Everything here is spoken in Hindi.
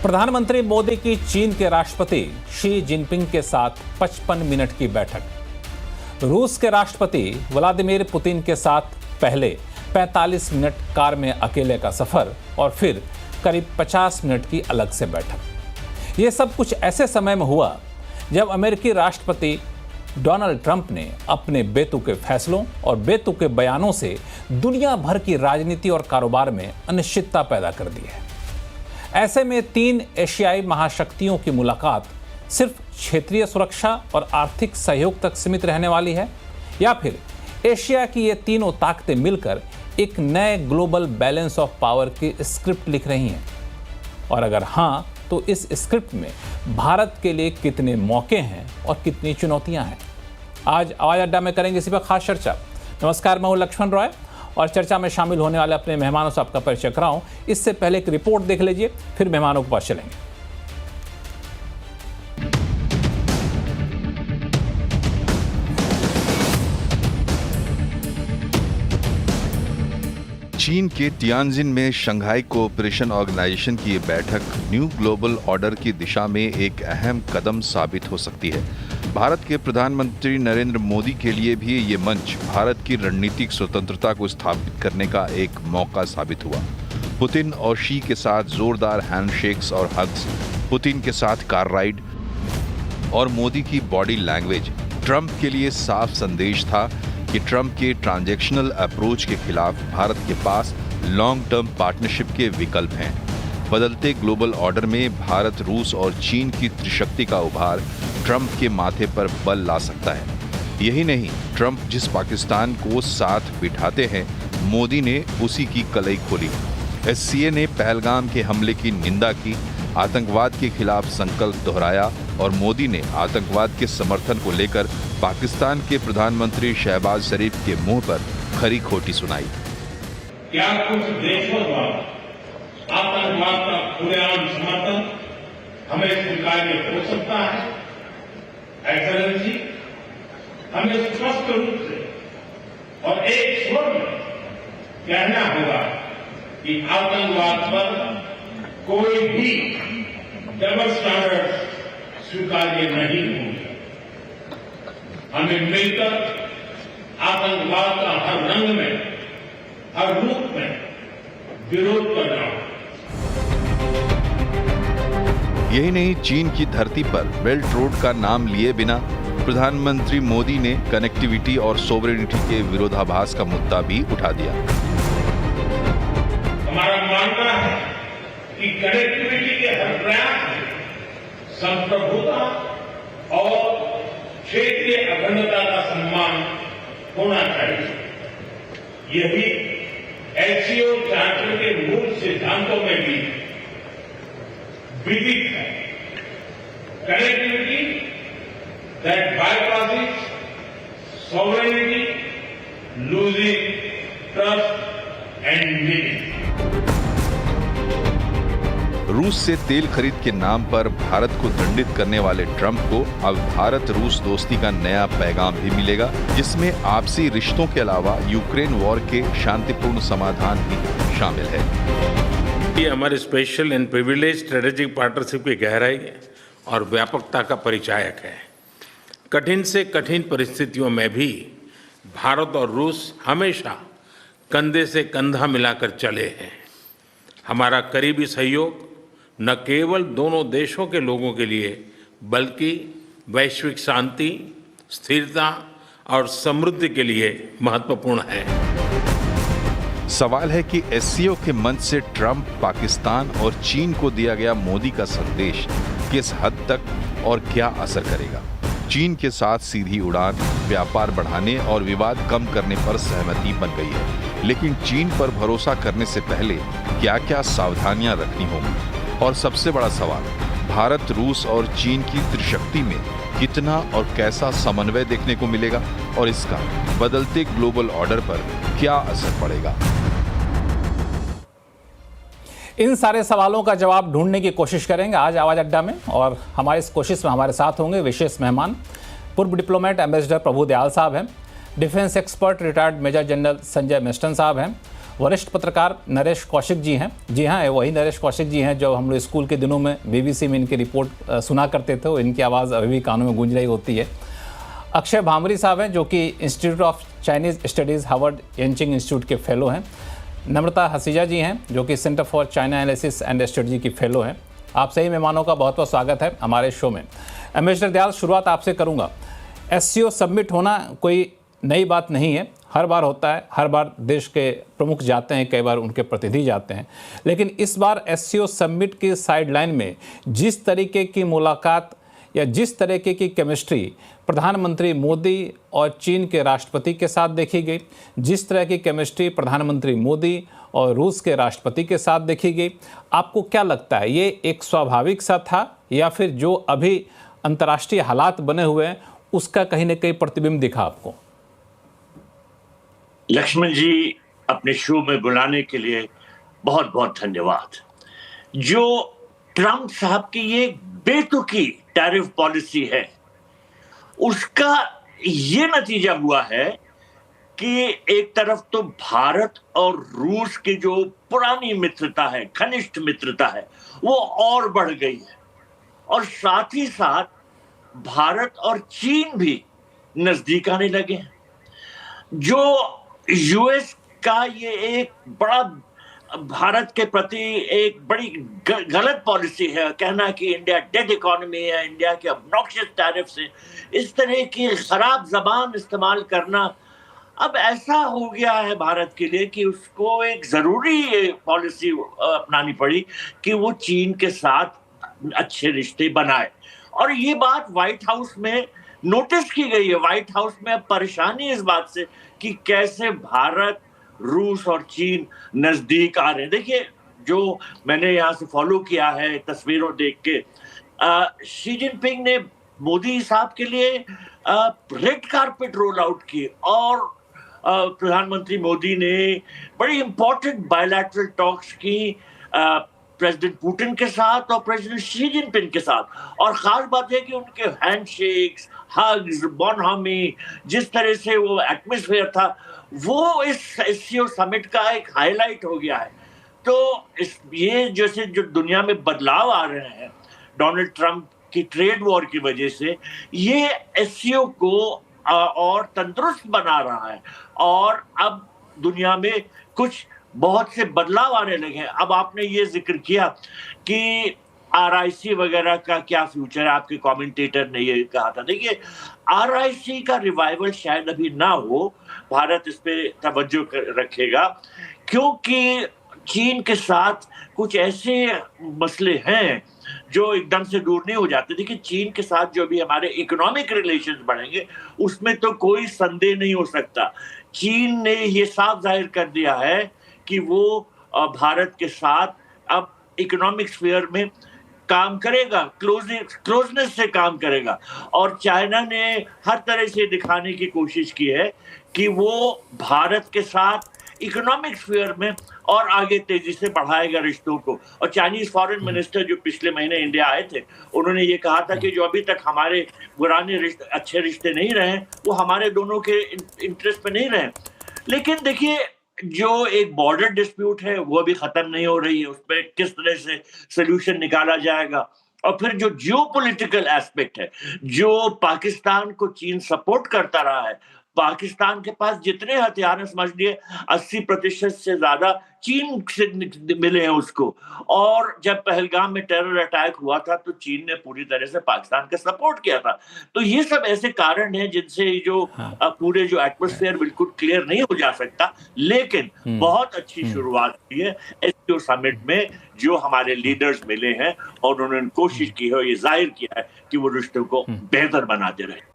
प्रधानमंत्री मोदी की चीन के राष्ट्रपति शी जिनपिंग के साथ 55 मिनट की बैठक। रूस के राष्ट्रपति व्लादिमीर पुतिन के साथ पहले 45 मिनट कार में अकेले का सफर और फिर करीब 50 मिनट की अलग से बैठक। ये सब कुछ ऐसे समय में हुआ जब अमेरिकी राष्ट्रपति डोनाल्ड ट्रंप ने अपने बेतुके फैसलों और बेतुके बयानों से दुनिया भर की राजनीति और कारोबार में अनिश्चितता पैदा कर दी है। ऐसे में 3 एशियाई महाशक्तियों की मुलाकात सिर्फ क्षेत्रीय सुरक्षा और आर्थिक सहयोग तक सीमित रहने वाली है, या फिर एशिया की ये तीनों ताकतें मिलकर एक नए ग्लोबल बैलेंस ऑफ पावर की स्क्रिप्ट लिख रही हैं? और अगर हाँ, तो इस स्क्रिप्ट में भारत के लिए कितने मौके हैं और कितनी चुनौतियां हैं? आज आवाज अड्डा में करेंगे इसी पर खास चर्चा। नमस्कार, मैं हूं लक्ष्मण रॉय और चर्चा में शामिल होने वाले अपने मेहमानों से आपका परिचय कराऊं। इससे पहले एक रिपोर्ट देख लीजिए, फिर मेहमानों के पास चलेंगे। चीन के तियानजिन में शंघाई कोऑपरेशन ऑर्गेनाइजेशन की ये बैठक न्यू ग्लोबल ऑर्डर की दिशा में एक अहम कदम साबित हो सकती है। भारत के प्रधानमंत्री नरेंद्र मोदी के लिए भी ये मंच भारत की रणनीतिक स्वतंत्रता को स्थापित करने का एक मौका साबित हुआ। पुतिन और शी के साथ जोरदार हैंडशेक्स और हग्स, पुतिन के साथ कार राइड और मोदी की बॉडी लैंग्वेज ट्रंप के लिए साफ संदेश था कि ट्रंप के ट्रांजैक्शनल अप्रोच के खिलाफ भारत के पास लॉन्ग टर्म पार्टनरशिप के विकल्प हैं। बदलते ग्लोबल ऑर्डर में भारत, रूस और चीन की त्रिशक्ति का उभार ट्रंप के माथे पर बल ला सकता है। यही नहीं, ट्रंप जिस पाकिस्तान को साथ बिठाते हैं, मोदी ने उसी की कलई खोली। एससीए ने पहलगाम के हमले की निंदा की, आतंकवाद के खिलाफ संकल्प दोहराया और मोदी ने आतंकवाद के समर्थन को लेकर पाकिस्तान के प्रधानमंत्री शहबाज शरीफ के मुंह पर खरी खोटी सुनाई। क्या कुछ देशों द्वारा आतंकवाद का खुलेआम समर्थन हमें स्वीकार्य हो सकता है? एक्सेलेंसी, हमें स्पष्ट रूप से और एक स्वर में कहना होगा कि आतंकवाद पर कोई भी डबल स्टैंडर्ड स्वीकार्य नहीं होंगे। हमें मिलकर आतंकवाद का हर रंग में, हर रूप में विरोध करना होगा। यही नहीं, चीन की धरती पर बेल्ट रोड का नाम लिए बिना प्रधानमंत्री मोदी ने कनेक्टिविटी और सोवरेनिटी के विरोधाभास का मुद्दा भी उठा दिया। हमारा मानना है कि कनेक्टिविटी के हर प्रयास में संप्रभुता और क्षेत्रीय अखंडता का सम्मान होना चाहिए। यही एससीओ चार्टर के मूल सिद्धांतों में भी विदित है। Connectivity that bypasses sovereignty, losing trust and meaning. रूस से तेल खरीद के नाम पर भारत को दंडित करने वाले ट्रंप को अब भारत रूस दोस्ती का नया पैगाम भी मिलेगा, जिसमें आपसी रिश्तों के अलावा यूक्रेन वॉर के शांतिपूर्ण समाधान भी शामिल है। ये हमारे special and privilege strategic partnership की गहराई और व्यापकता का परिचायक है। कठिन से कठिन परिस्थितियों में भी भारत और रूस हमेशा कंधे से कंधा मिलाकर चले हैं। हमारा करीबी सहयोग न केवल दोनों देशों के लोगों के लिए बल्कि वैश्विक शांति, स्थिरता और समृद्धि के लिए महत्वपूर्ण है। सवाल है कि एससीओ के मंच से ट्रंप, पाकिस्तान और चीन को दिया गया मोदी का संदेश किस हद तक और क्या असर करेगा। चीन के साथ सीधी उड़ान, व्यापार बढ़ाने और विवाद कम करने पर सहमति बन गई है, लेकिन चीन पर भरोसा करने से पहले क्या क्या सावधानियां रखनी होंगी? और सबसे बड़ा सवाल, भारत, रूस और चीन की त्रिशक्ति में कितना और कैसा समन्वय देखने को मिलेगा और इसका बदलते ग्लोबल ऑर्डर पर क्या असर पड़ेगा? इन सारे सवालों का जवाब ढूंढने की कोशिश करेंगे आज आवाज अड्डा में, और हमारी इस कोशिश में हमारे साथ होंगे विशेष मेहमान। पूर्व डिप्लोमेट एम्बेसडर प्रभु दयाल साहब हैं, defence expert retired major general Sanjay मिस्टन साहब हैं, वरिष्ठ पत्रकार नरेश कौशिक जी हैं। जी हाँ, वही नरेश कौशिक जी हैं जो हम लोग स्कूल के दिनों में बीबीसी में इनकी रिपोर्ट सुना करते थे, और इनकी आवाज़ अभी भी कानों में गूंज रही होती है। अक्षय भामरी साहब हैं जो कि institute of Chinese studies Harvard Yenching institute के फेलो हैं। नम्रता हसीजा जी हैं जो कि centre for China analysis and strategy की फेलो हैं। आप सही मेहमानों का बहुत बहुत स्वागत है हमारे शो में। एम्बेसडर दयाल, शुरुआत आपसे करूंगा। एससीओ सबमिट होना कोई नई बात नहीं है, हर बार होता है, हर बार देश के प्रमुख जाते हैं, कई बार उनके प्रतिनिधि जाते हैं, लेकिन इस बार एससीओ सबमिट की साइडलाइन में जिस तरीके की मुलाकात या जिस तरीके की केमिस्ट्री प्रधानमंत्री मोदी और चीन के राष्ट्रपति के साथ देखी गई, जिस तरह की केमिस्ट्री प्रधानमंत्री मोदी और रूस के राष्ट्रपति के साथ देखी गई, आपको क्या लगता है, ये एक स्वाभाविक सा था या फिर जो अभी अंतर्राष्ट्रीय हालात बने हुए हैं उसका कहीं ना कहीं प्रतिबिंब दिखा आपको? लक्ष्मण जी, अपने शो में बुलाने के लिए बहुत बहुत धन्यवाद। जो ट्रंप साहब की ये बेतुकी टैरिफ पॉलिसी है, उसका ये नतीजा हुआ है कि एक तरफ तो भारत और रूस की जो पुरानी मित्रता है, घनिष्ठ मित्रता है, वो और बढ़ गई है, और साथ ही साथ भारत और चीन भी नजदीक आने लगे हैं। जो यूएस का ये एक बड़ा भारत के प्रति एक बड़ी गलत पॉलिसी है, कहना कि इंडिया डेड इकोनॉमी है, इंडिया के ऑब्नॉक्शियस टैरिफ्स हैं, इस तरह की खराब जबान इस्तेमाल करना अब ऐसा हो गया है भारत के लिए कि उसको एक जरूरी पॉलिसी अपनानी पड़ी कि वो चीन के साथ अच्छे रिश्ते बनाए। और ये बात व्हाइट हाउस में नोटिस की गई है। व्हाइट हाउस में परेशानी इस बात से कि कैसे भारत, रूस और चीन नजदीक आ रहे हैं। देखिए, जो मैंने यहाँ से फॉलो किया है तस्वीरों देख के, शी जिनपिंग ने मोदी साहब के लिए रेड कारपेट रोल आउट की, और प्रधानमंत्री मोदी ने बड़ी इंपॉर्टेंट बायलैटरल टॉक्स की प्रेसिडेंट पुतिन के साथ और प्रेसिडेंट शी जिनपिंग के साथ। और खास बात है कि उनके हैंडशेक्स, हग्स, बोनहमी, जिस तरह से वो एटमॉस्फेयर था, वो इस एससीओ समिट का एक हाईलाइट हो गया है। तो ये जैसे जो दुनिया में बदलाव आ रहे हैं डोनाल्ड ट्रंप की ट्रेड वॉर की वजह से, ये एससीओ को और तंदुरुस्त बना रहा है, और अब दुनिया में कुछ बहुत से बदलाव आने लगे हैं। अब आपने ये जिक्र किया कि आरआईसी वगैरह का क्या फ्यूचर है, आपके कमेंटेटर ने ये कहा था। देखिए, आरआईसी का रिवाइवल शायद अभी ना हो, भारत इस पे तवज्जो रखेगा, क्योंकि चीन के साथ कुछ ऐसे मसले हैं जो एकदम से दूर नहीं हो जाते। देखिए, चीन के साथ जो भी हमारे इकोनॉमिक रिलेशंस बढ़ेंगे, उसमें तो कोई संदेह नहीं हो सकता। चीन ने ये साफ जाहिर कर दिया है कि वो भारत के साथ अब इकोनॉमिक स्फीयर में काम करेगा, क्लोजनेस से काम करेगा। और चाइना ने हर तरह से दिखाने की कोशिश की है कि वो भारत के साथ इकोनॉमिक स्फीयर में और आगे तेजी से बढ़ाएगा रिश्तों को। और चाइनीज फॉरेन मिनिस्टर जो पिछले महीने इंडिया आए थे, उन्होंने ये कहा था कि जो अभी तक हमारे पुराने अच्छे रिश्ते नहीं रहे, वो हमारे दोनों के इंटरेस्ट में नहीं रहे। लेकिन देखिए, जो एक बॉर्डर डिस्प्यूट है वो भी खत्म नहीं हो रही है, उस पर किस तरह से सोल्यूशन निकाला जाएगा। और फिर जो जियोपॉलिटिकल एस्पेक्ट है, जो पाकिस्तान को चीन सपोर्ट करता रहा है, पाकिस्तान के पास जितने हथियार हैं समझ लिए 80% से ज्यादा चीन से मिले हैं उसको। और जब पहलगाम में टेरर अटैक हुआ था तो चीन ने पूरी तरह से पाकिस्तान का सपोर्ट किया था। तो ये सब ऐसे कारण हैं जिनसे जो पूरे जो एटमॉस्फेयर बिल्कुल क्लियर नहीं हो जा सकता, लेकिन बहुत अच्छी शुरुआत हुई है एससीओ समिट में। जो हमारे लीडर्स मिले हैं और उन्होंने कोशिश की है, ये जाहिर किया है कि वो रिश्तों को बेहतर बनाते रहे।